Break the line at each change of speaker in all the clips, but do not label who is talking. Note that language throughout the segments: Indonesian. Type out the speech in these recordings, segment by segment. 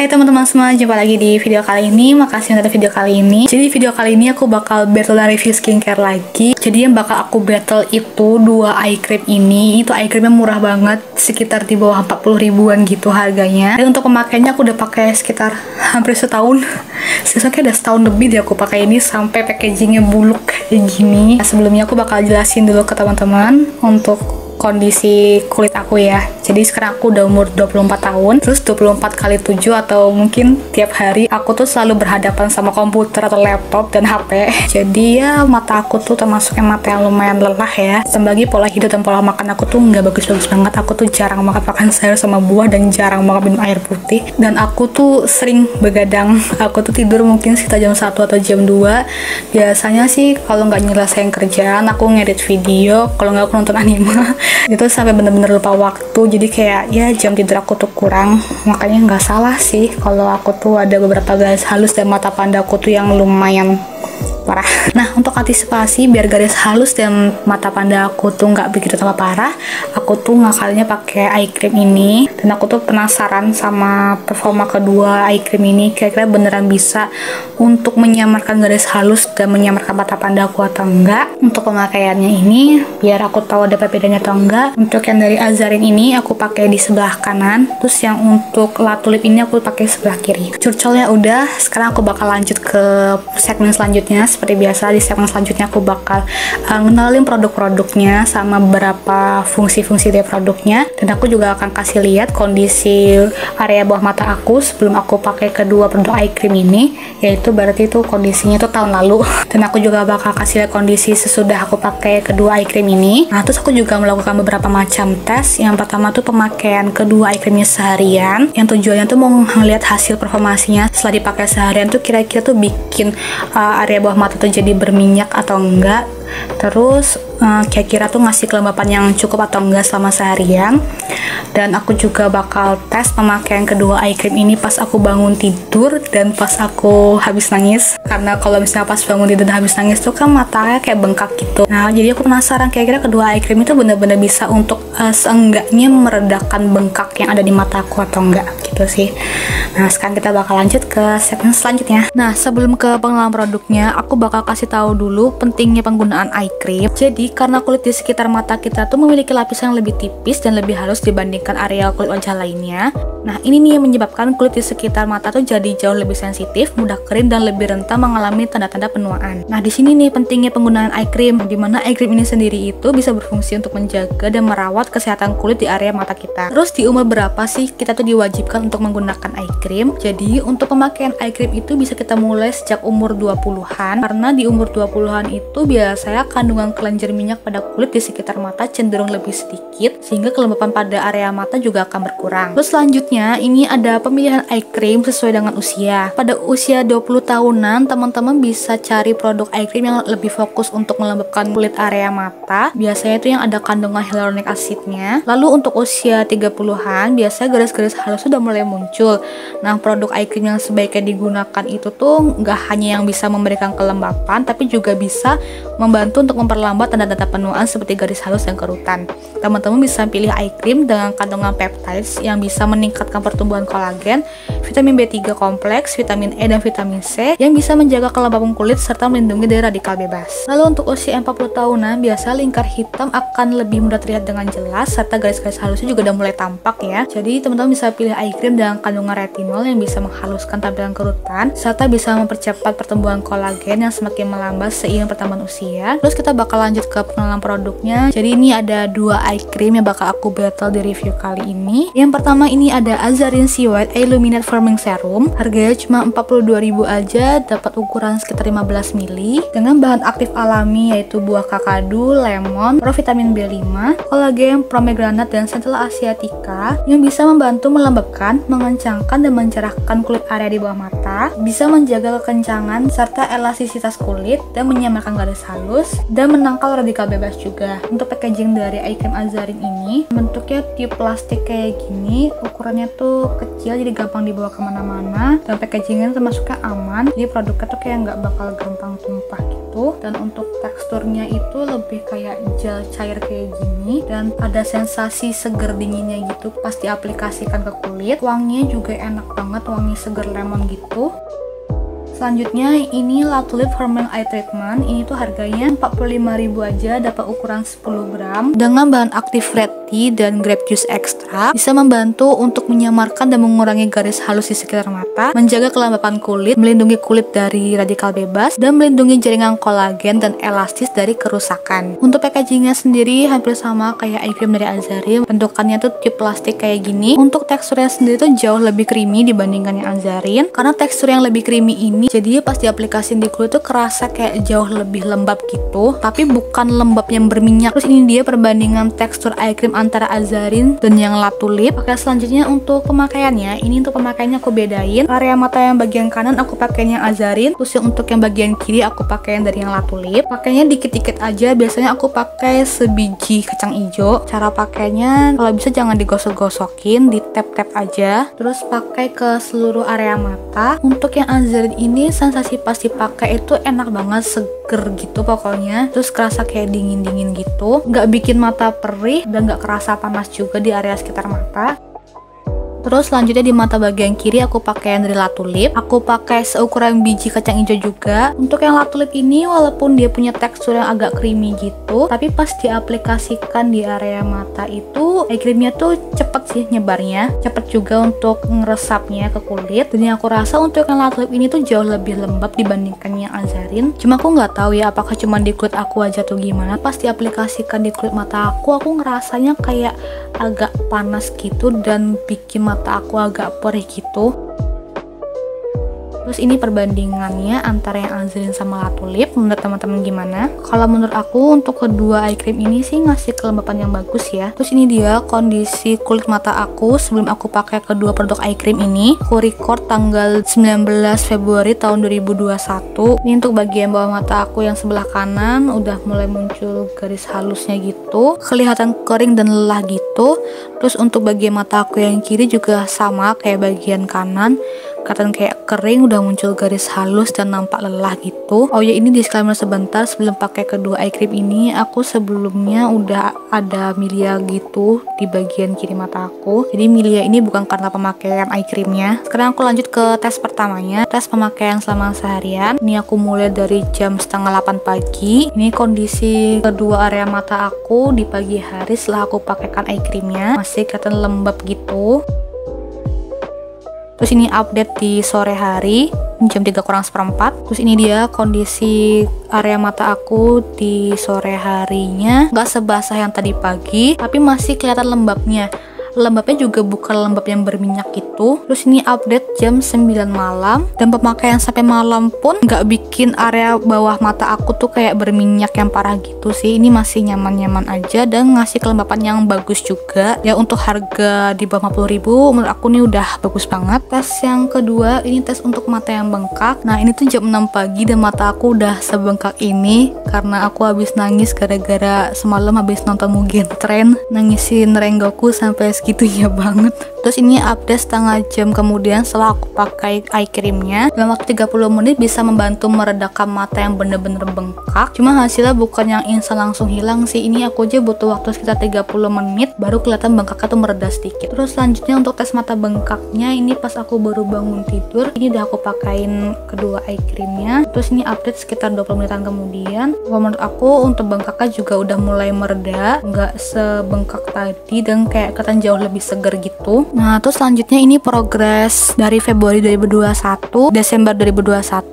Hai teman-teman semua, jumpa lagi di video kali ini. Makasih untuk video kali ini. Jadi video kali ini aku bakal battle dan review skincare lagi. Jadi yang bakal aku battle itu dua eye cream ini. Itu eye creamnya murah banget, sekitar di bawah 40 ribuan gitu harganya. Dan untuk pemakaiannya aku udah pakai sekitar hampir setahun. Sekitar udah setahun lebih deh aku pakai ini, sampai packagingnya buluk kayak gini. Nah, sebelumnya aku bakal jelasin dulu ke teman-teman untuk kondisi kulit aku ya. Jadi sekarang aku udah umur 24 tahun. Terus 24 kali 7 atau mungkin tiap hari aku tuh selalu berhadapan sama komputer atau laptop dan HP. Jadi ya mata aku tuh termasuknya mata yang lumayan lelah ya. Sembagi pola hidup dan pola makan aku tuh nggak bagus-bagus banget. Aku tuh jarang banget makan sayur sama buah dan jarang banget minum air putih. Dan aku tuh sering begadang. Aku tuh tidur mungkin sekitar jam 1 atau jam 2. Biasanya sih kalau nggak nyelesain kerjaan aku ngedit video. Kalau nggak aku nonton anime. Itu sampai bener-bener lupa waktu. Jadi kayak ya jam tidur aku tuh kurang. Makanya nggak salah sih kalau aku tuh ada beberapa garis halus dan mata panda aku tuh yang lumayan parah. Nah, untuk antisipasi biar garis halus dan mata panda aku tuh nggak begitu tambah parah, aku tuh ngakalinnya pakai eye cream ini. Dan aku tuh penasaran sama performa kedua eye cream ini, kira-kira beneran bisa untuk menyamarkan garis halus dan menyamarkan mata panda aku atau enggak. Untuk pemakaiannya ini, biar aku tahu ada perbedaannya atau enggak. Untuk yang dari Azarin ini aku pakai di sebelah kanan, terus yang untuk latulip ini aku pakai sebelah kiri. Curcolnya udah, sekarang aku bakal lanjut ke segmen selanjutnya. Seperti biasa di segmen selanjutnya aku bakal ngenalin produk-produknya sama beberapa fungsi-fungsi dari produknya, dan aku juga akan kasih lihat kondisi area bawah mata aku sebelum aku pakai kedua produk eye cream ini, yaitu berarti itu kondisinya itu tahun lalu. Dan aku juga bakal kasih lihat kondisi sesudah aku pakai kedua eye cream ini. Nah, terus aku juga melakukan beberapa macam tes. Yang pertama tuh pemakaian kedua eye creamnya seharian, yang tujuannya tuh mau melihat hasil performasinya setelah dipakai seharian tuh kira-kira tuh bikin area bawah mata tuh jadi berminyak atau enggak. Terus kira-kira tuh ngasih kelembapan yang cukup atau enggak selama seharian. Dan aku juga bakal tes pemakaian kedua eye cream ini pas aku bangun tidur dan pas aku habis nangis. Karena kalau misalnya pas bangun tidur dan habis nangis tuh kan matanya kayak bengkak gitu. Nah, jadi aku penasaran kira-kira kedua eye cream itu bener-bener bisa untuk seenggaknya meredakan bengkak yang ada di mataku atau enggak gitu sih. Nah, sekarang kita bakal lanjut ke segmen selanjutnya. Nah, sebelum ke pengenalan produknya, aku bakal kasih tahu dulu pentingnya penggunaan eye cream. Jadi, karena kulit di sekitar mata kita tuh memiliki lapisan yang lebih tipis dan lebih halus dibandingkan area kulit wajah lainnya. Nah, ini nih yang menyebabkan kulit di sekitar mata tuh jadi jauh lebih sensitif, mudah kering, dan lebih rentan mengalami tanda-tanda penuaan. Nah, di sini nih pentingnya penggunaan eye cream, di mana eye cream ini sendiri itu bisa berfungsi untuk menjaga dan merawat kesehatan kulit di area mata kita. Terus di umur berapa sih kita tuh diwajibkan untuk menggunakan eye cream? Jadi, untuk pemakaian eye cream itu bisa kita mulai sejak umur 20-an, karena di umur 20-an itu biasanya kandungan kelenjar minyak pada kulit di sekitar mata cenderung lebih sedikit, sehingga kelembapan pada area mata juga akan berkurang. Terus selanjutnya, ini ada pemilihan eye cream sesuai dengan usia. Pada usia 20 tahunan, teman-teman bisa cari produk eye cream yang lebih fokus untuk melembabkan kulit area mata. Biasanya itu yang ada kandungan hyaluronic acidnya. Lalu untuk usia 30-an, biasanya garis-garis halus sudah mulai muncul. Nah, produk eye cream yang sebaiknya digunakan itu tuh nggak hanya yang bisa memberikan kelembapan, tapi juga bisa membantu untuk memperlambat tanda-tanda penuaan seperti garis halus dan kerutan. Teman-teman bisa pilih eye cream dengan kandungan peptides yang bisa meningkatkan pertumbuhan kolagen, vitamin B3 kompleks, vitamin E, dan vitamin C yang bisa menjaga kelembapan kulit serta melindungi dari radikal bebas. Lalu untuk usia 40 tahunan, biasa lingkar hitam akan lebih mudah terlihat dengan jelas serta garis-garis halusnya juga udah mulai tampak ya. Jadi teman-teman bisa pilih eye cream dengan kandungan retinol yang bisa menghaluskan tampilan kerutan serta bisa mempercepat pertumbuhan kolagen yang semakin melambat seiring pertambahan usia. Terus kita bakal lanjut ke pengenalan produknya. Jadi ini ada dua eye cream yang bakal aku battle di review kali ini. Yang pertama ini ada Azarin Sea White Illuminate Firming Serum. Harganya cuma 42.000 aja, dapat ukuran sekitar 15 ml dengan bahan aktif alami yaitu buah kakadu, lemon, provitamin B5, kolagen, pomegranate, dan centella asiatica yang bisa membantu melembabkan, mengencangkan, dan mencerahkan kulit area di bawah mata, bisa menjaga kekencangan serta elastisitas kulit dan menyamarkan garis halus dan menangkal radikal bebas juga. Untuk packaging dari eye cream Azarin ini bentuknya tiup plastik kayak gini, ukurannya tuh kecil jadi gampang dibawa kemana-mana, dan packagingnya termasuknya aman, jadi produknya tuh kayak nggak bakal gampang tumpah gitu. gitu, dan untuk teksturnya itu lebih kayak gel cair kayak gini, dan ada sensasi seger dinginnya gitu pas diaplikasikan ke kulit. Wanginya juga enak banget, wangi seger lemon gitu. Selanjutnya ini Latulip Hormone Eye Treatment. Ini tuh harganya 45.000 aja, dapat ukuran 10 gram. Dengan bahan aktif red tea dan grape juice extract, bisa membantu untuk menyamarkan dan mengurangi garis halus di sekitar mata, menjaga kelembapan kulit, melindungi kulit dari radikal bebas, dan melindungi jaringan kolagen dan elastis dari kerusakan. Untuk packagingnya sendiri hampir sama kayak eye cream dari Azarin. Bentukannya tuh tube plastik kayak gini. Untuk teksturnya sendiri tuh jauh lebih creamy dibandingkan yang Azarin. Karena tekstur yang lebih creamy ini, jadi pas diaplikasiin di kulit tuh kerasa kayak jauh lebih lembab gitu, tapi bukan lembab yang berminyak. Terus ini dia perbandingan tekstur eye cream antara Azarin dan yang Latulip. Oke, selanjutnya untuk pemakaiannya, ini untuk pemakaiannya aku bedain. Area mata yang bagian kanan aku pakai yang Azarin, terus yang untuk yang bagian kiri aku pakai yang dari yang Latulip. Pakainya dikit-dikit aja, biasanya aku pakai sebiji kacang hijau. Cara pakainya kalau bisa jangan digosok-gosokin, di tap-tap aja, terus pakai ke seluruh area mata. Untuk yang Azarin ini sensasi pas dipakai itu enak banget, seger gitu pokoknya, terus kerasa kayak dingin-dingin gitu, nggak bikin mata perih dan nggak kerasa panas juga di area sekitar mata. Terus selanjutnya di mata bagian kiri aku pakai yang dari Latulip. Aku pakai seukuran biji kacang hijau juga. Untuk yang Latulip ini walaupun dia punya tekstur yang agak creamy gitu, tapi pas diaplikasikan di area mata itu eye creamnya tuh cepet sih nyebarnya, cepet juga untuk ngeresapnya ke kulit. Dan yang aku rasa untuk yang Latulip ini tuh jauh lebih lembab dibandingkan yang Azarin. Cuma aku nggak tahu ya apakah cuma di kulit aku aja tuh gimana. Pas diaplikasikan di kulit mata aku ngerasanya kayak agak panas gitu dan bikin mata aku agak perih gitu. Terus ini perbandingannya antara yang Azarin sama Latulip. Menurut teman-teman gimana? Kalau menurut aku untuk kedua eye cream ini sih ngasih kelembapan yang bagus ya. Terus ini dia kondisi kulit mata aku sebelum aku pakai kedua produk eye cream ini. Aku record tanggal 19 Februari tahun 2021. Ini untuk bagian bawah mata aku yang sebelah kanan udah mulai muncul garis halusnya gitu, kelihatan kering dan lelah gitu. Terus untuk bagian mata aku yang kiri juga sama kayak bagian kanan, kelihatan kayak kering, udah muncul garis halus dan nampak lelah gitu. Oh ya, ini disclaimer sebentar, sebelum pakai kedua eye cream ini aku sebelumnya udah ada milia gitu di bagian kiri mata aku. Jadi milia ini bukan karena pemakaian eye creamnya. Sekarang aku lanjut ke tes pertamanya, tes pemakaian selama seharian. Ini aku mulai dari jam setengah 8 pagi. Ini kondisi kedua area mata aku di pagi hari setelah aku pakaikan eye creamnya, masih kelihatan lembab gitu. Terus ini update di sore hari jam 3:04. Terus ini dia kondisi area mata aku di sore harinya, nggak sebasah yang tadi pagi, tapi masih kelihatan lembabnya. Lembabnya juga bukan lembab yang berminyak gitu. Terus ini update jam 9 malam, dan pemakaian sampai malam pun nggak bikin area bawah mata aku tuh kayak berminyak yang parah gitu sih. Ini masih nyaman-nyaman aja dan ngasih kelembapan yang bagus juga ya. Untuk harga di bawah 50.000 menurut aku nih udah bagus banget. Tes yang kedua ini tes untuk mata yang bengkak. Nah ini tuh jam 6 pagi dan mata aku udah sebengkak ini karena aku habis nangis gara-gara semalam habis nonton Mugen Train, nangisin Rengoku sampai segitunya banget. Terus ini update setengah jam kemudian setelah aku pakai eye creamnya. Dalam waktu 30 menit bisa membantu meredakan mata yang bener-bener bengkak. Cuma hasilnya bukan yang instan langsung hilang sih. Ini aku aja butuh waktu sekitar 30 menit baru kelihatan bengkaknya tuh mereda sedikit. Terus selanjutnya untuk tes mata bengkaknya, ini pas aku baru bangun tidur, ini udah aku pakain kedua eye creamnya. Terus ini update sekitar 20 menitan kemudian. Menurut aku untuk bengkaknya juga udah mulai mereda, nggak sebengkak tadi dan kayak kelihatan jauh lebih seger gitu. Nah terus selanjutnya ini progres dari Februari 2021, Desember 2021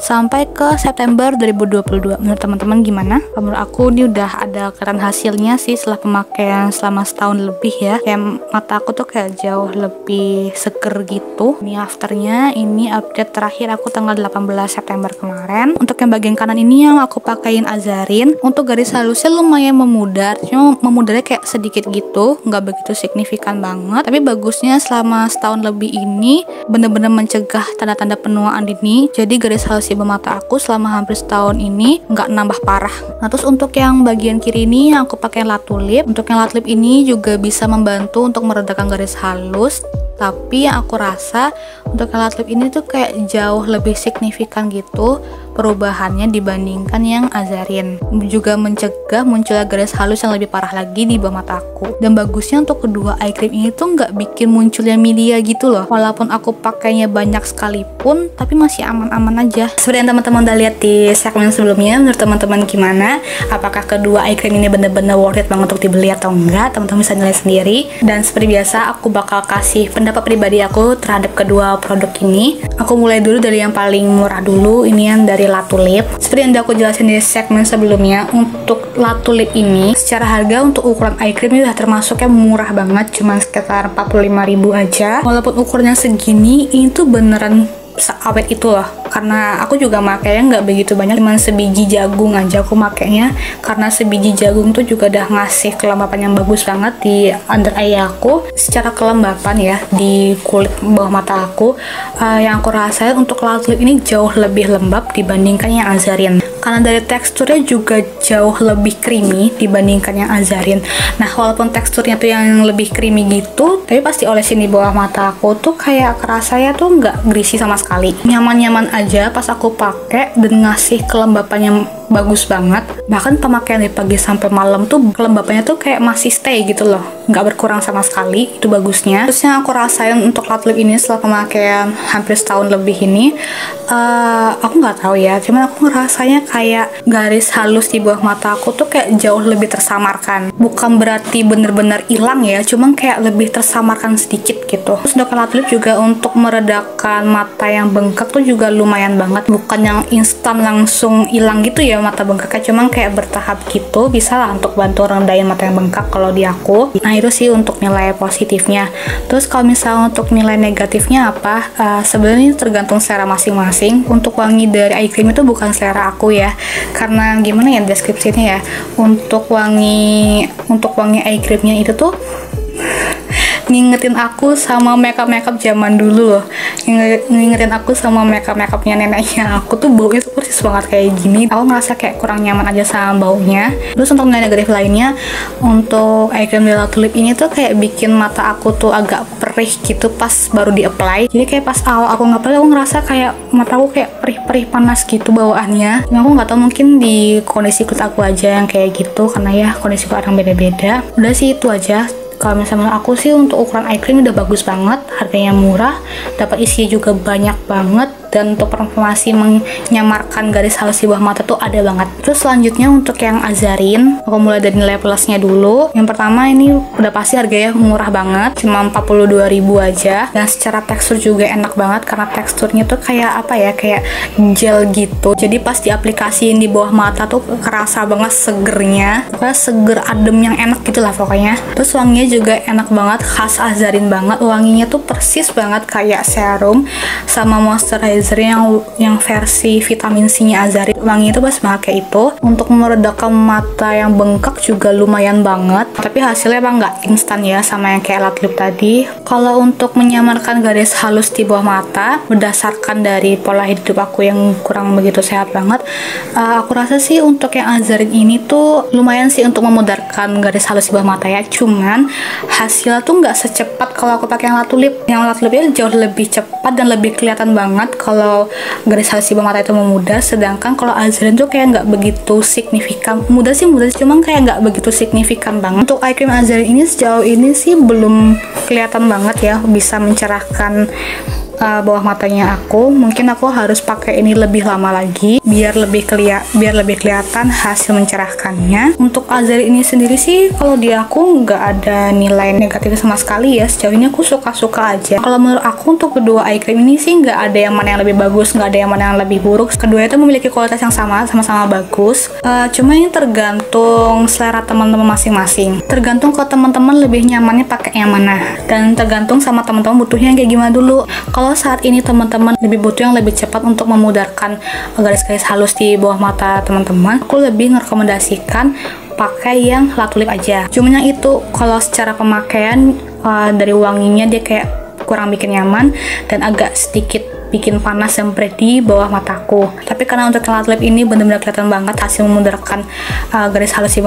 sampai ke September 2022. Menurut teman-teman gimana? Menurut aku ini udah ada kelihatan hasilnya sih setelah pemakaian selama setahun lebih ya. Kayak mata aku tuh kayak jauh lebih seger gitu. Ini afternya, ini update terakhir aku tanggal 18 September kemarin. Untuk yang bagian kanan ini yang aku pakein Azarin. Untuk garis halusnya lumayan memudar, cuma memudarnya kayak sedikit gitu, nggak begitu signifikan banget. Tapi bagusnya selama setahun lebih ini bener-bener mencegah tanda-tanda penuaan dini. Jadi garis halus ibu mata aku selama hampir setahun ini nggak nambah parah. Nah terus untuk yang bagian kiri ini yang aku pakai Latulip. Untuk yang Latulip ini juga bisa membantu untuk meredakan garis halus. Tapi yang aku rasa untuk yang Latulip ini tuh kayak jauh lebih signifikan gitu perubahannya dibandingkan yang Azarin. Juga mencegah munculnya garis halus yang lebih parah lagi di bawah mata aku. Dan bagusnya untuk kedua eye cream ini tuh nggak bikin munculnya media gitu loh. Walaupun aku pakainya banyak sekalipun, tapi masih aman-aman aja. Seperti yang teman-teman udah lihat di segmen sebelumnya, menurut teman-teman gimana? Apakah kedua eye cream ini bener-bener worth it banget untuk dibeli atau enggak? Teman-teman bisa nilai sendiri. Dan seperti biasa, aku bakal kasih pendapat pribadi aku terhadap kedua produk ini. Aku mulai dulu dari yang paling murah dulu. Ini yang dari Latulip. Seperti yang udah aku jelasin di segmen sebelumnya, untuk Latulip ini secara harga untuk ukuran eye cream ini udah termasuk yang murah banget, cuma sekitar 45.000 aja. Walaupun ukurannya segini, ini tuh beneran seawet itu loh, karena aku juga makanya nggak begitu banyak, cuman sebiji jagung aja aku makainya, karena sebiji jagung tuh juga udah ngasih kelembapan yang bagus banget di under eye aku. Secara kelembapan ya di kulit bawah mata aku, yang aku rasain untuk Latulip ini jauh lebih lembab dibandingkan yang Azarin, karena dari teksturnya juga jauh lebih creamy dibandingkan yang Azarin. Nah, walaupun teksturnya tuh yang lebih creamy gitu, tapi pasti olesin di bawah mata aku tuh kayak kerasanya tuh nggak greasy sama sekali, nyaman-nyaman aja pas aku pakai dan ngasih kelembapan yang bagus banget. Bahkan pemakaian dari pagi sampai malam tuh kelembapannya tuh kayak masih stay gitu loh, nggak berkurang sama sekali. Itu bagusnya. Terus yang aku rasain untuk Latulip ini setelah pemakaian hampir setahun lebih ini, aku nggak tahu ya, cuman aku ngerasanya kayak garis halus di bawah mata aku tuh kayak jauh lebih tersamarkan. Bukan berarti bener-bener hilang ya, cuman kayak lebih tersamarkan sedikit gitu. Terus untuk Latulip juga untuk meredakan mata yang bengkak tuh juga lumayan banget. Bukan yang instan langsung hilang gitu ya mata bengkaknya, cuman kayak bertahap gitu, bisa lah untuk bantu rendahin mata yang bengkak kalau di aku. Nah, itu sih untuk nilai positifnya. Terus kalau misalnya untuk nilai negatifnya apa, sebenarnya tergantung selera masing-masing. Untuk wangi dari eye cream itu bukan selera aku ya, karena gimana ya deskripsinya ya, untuk wangi eye creamnya itu tuh ngingetin aku sama makeup zaman dulu loh, ngingetin aku sama makeup-makeupnya neneknya aku tuh baunya tuh persis banget kayak gini. Aku ngerasa kayak kurang nyaman aja sama baunya. Terus untuk nilai negatif lainnya, untuk eye cream dari Latulip ini tuh kayak bikin mata aku tuh agak perih gitu pas baru di apply. Jadi kayak pas awal aku nge-apply, aku ngerasa kayak mata aku kayak perih-perih panas gitu bawaannya. Nah, aku nggak tahu, mungkin di kondisi kulit aku aja yang kayak gitu, karena ya kondisi kulit orang beda-beda. Udah sih itu aja. Kalau misalnya aku sih untuk ukuran eye cream udah bagus banget, harganya murah, dapat isinya juga banyak banget, dan untuk informasi menyamarkan garis halus di bawah mata tuh ada banget. Terus selanjutnya untuk yang Azarin, aku mulai dari nilai plusnya dulu. Yang pertama, ini udah pasti harganya murah banget, cuma 42.000 aja, dan secara tekstur juga enak banget karena teksturnya tuh kayak apa ya, kayak gel gitu. Jadi pas diaplikasiin di bawah mata tuh kerasa banget segernya, pokoknya seger adem yang enak gitu lah pokoknya. Terus wanginya juga enak banget, khas Azarin banget. Wanginya tuh persis banget kayak serum sama moisturizer yang versi vitamin C-nya Azarin. Wangi itu pas pakai itu. Untuk meredakan mata yang bengkak juga lumayan banget, tapi hasilnya emang nggak instan ya sama yang kayak Latulip tadi. Kalau untuk menyamarkan garis halus di bawah mata berdasarkan dari pola hidup aku yang kurang begitu sehat banget, aku rasa sih untuk yang Azarin ini tuh lumayan sih untuk memudarkan garis halus di bawah mata ya. Cuman hasilnya tuh nggak secepat kalau aku pakai yang Latulip. Yang Latulipnya jauh lebih cepat dan lebih kelihatan banget kalau garis halus di bawah mata itu memudar, sedangkan kalau Azarin tuh kayak nggak begitu signifikan. Mudah sih, cuman kayak nggak begitu signifikan banget. Untuk eye cream Azarin ini sejauh ini sih belum kelihatan banget ya bisa mencerahkan bawah matanya aku. Mungkin aku harus pakai ini lebih lama lagi biar lebih kelihatan hasil mencerahkannya. Untuk Azarin ini sendiri sih kalau di aku nggak ada nilai negatif sama sekali ya. Sejauh ini aku suka-suka aja. Kalau menurut aku untuk kedua eye cream ini sih nggak ada yang mana yang lebih bagus, nggak ada yang mana yang lebih buruk. Kedua itu memiliki kualitas yang sama-sama bagus. Cuma ini tergantung selera teman-teman masing-masing. Tergantung ke teman-teman lebih nyamannya pakai yang mana, dan tergantung sama teman-teman butuhnya yang kayak gimana dulu. Kalau saat ini teman-teman lebih butuh yang lebih cepat untuk memudarkan garis-garis halus di bawah mata teman-teman, aku lebih merekomendasikan pakai yang Latulip aja. Cuman yang itu kalau secara pemakaian dari wanginya dia kayak kurang bikin nyaman dan agak sedikit bikin panas yang di bawah mataku. Tapi karena untuk latte lip ini benar-benar kelihatan banget hasil memudarkan garis halus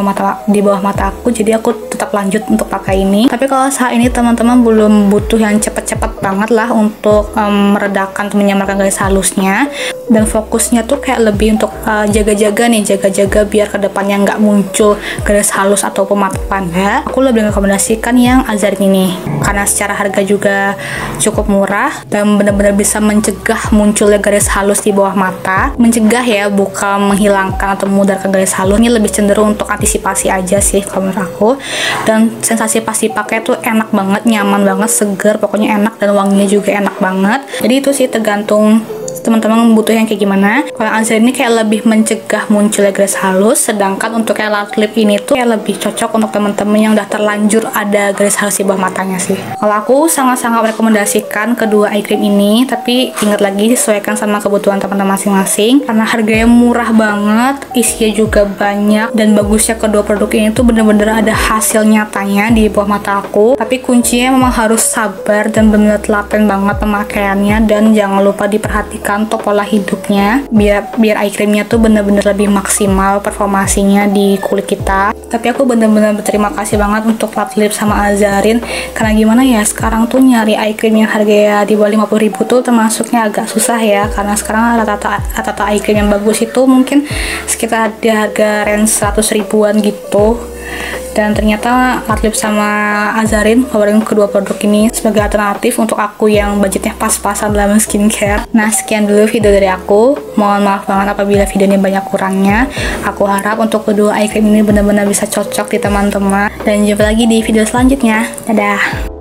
di bawah mata aku, jadi aku tetap lanjut untuk pakai ini. Tapi kalau saat ini teman-teman belum butuh yang cepet-cepet banget lah untuk meredakan atau menyamarkan garis halusnya, dan fokusnya tuh kayak lebih untuk jaga-jaga biar kedepannya nggak muncul garis halus atau mata panda, aku lebih rekomendasikan yang Azarin ini karena secara harga juga cukup murah dan benar-benar bisa mencegah munculnya garis halus di bawah mata. Mencegah ya, bukan menghilangkan atau memudarkan garis halus. Ini lebih cenderung untuk antisipasi aja sih kalau menurut aku. Dan sensasi pas dipakai tuh enak banget, nyaman banget, seger, pokoknya enak, dan wanginya juga enak banget. Jadi itu sih tergantung teman-teman butuh yang kayak gimana. Kalau Azarin ini kayak lebih mencegah munculnya garis halus, sedangkan untuk kayak latte lip ini tuh kayak lebih cocok untuk teman-teman yang udah terlanjur ada garis halus di bawah matanya sih. Kalau aku sangat-sangat merekomendasikan kedua eye cream ini, tapi ingat lagi sesuaikan sama kebutuhan teman-teman masing-masing karena harganya murah banget, isinya juga banyak, dan bagusnya kedua produk ini tuh bener-bener ada hasil nyatanya di bawah mata aku. Tapi kuncinya memang harus sabar dan bener-bener telaten banget pemakaiannya, dan jangan lupa diperhatikan untuk pola hidupnya biar eye creamnya tuh bener-bener lebih maksimal performasinya di kulit kita. Tapi aku bener-bener berterima kasih banget untuk latte lip sama Azarin, karena gimana ya, sekarang tuh nyari eye cream yang harganya di bawah 50.000 tuh termasuknya agak susah ya, karena sekarang rata-rata eye cream yang bagus itu mungkin sekitar di harga range 100 ribuan gitu. Dan ternyata latte lip sama Azarin keluarin kedua produk ini sebagai alternatif untuk aku yang budgetnya pas-pasan dalam skincare. Nah, sekian dulu video dari aku. Mohon maaf banget apabila video ini banyak kurangnya. Aku harap untuk kedua eye cream ini benar-benar bisa cocok di teman-teman. Dan jumpa lagi di video selanjutnya. Dadah!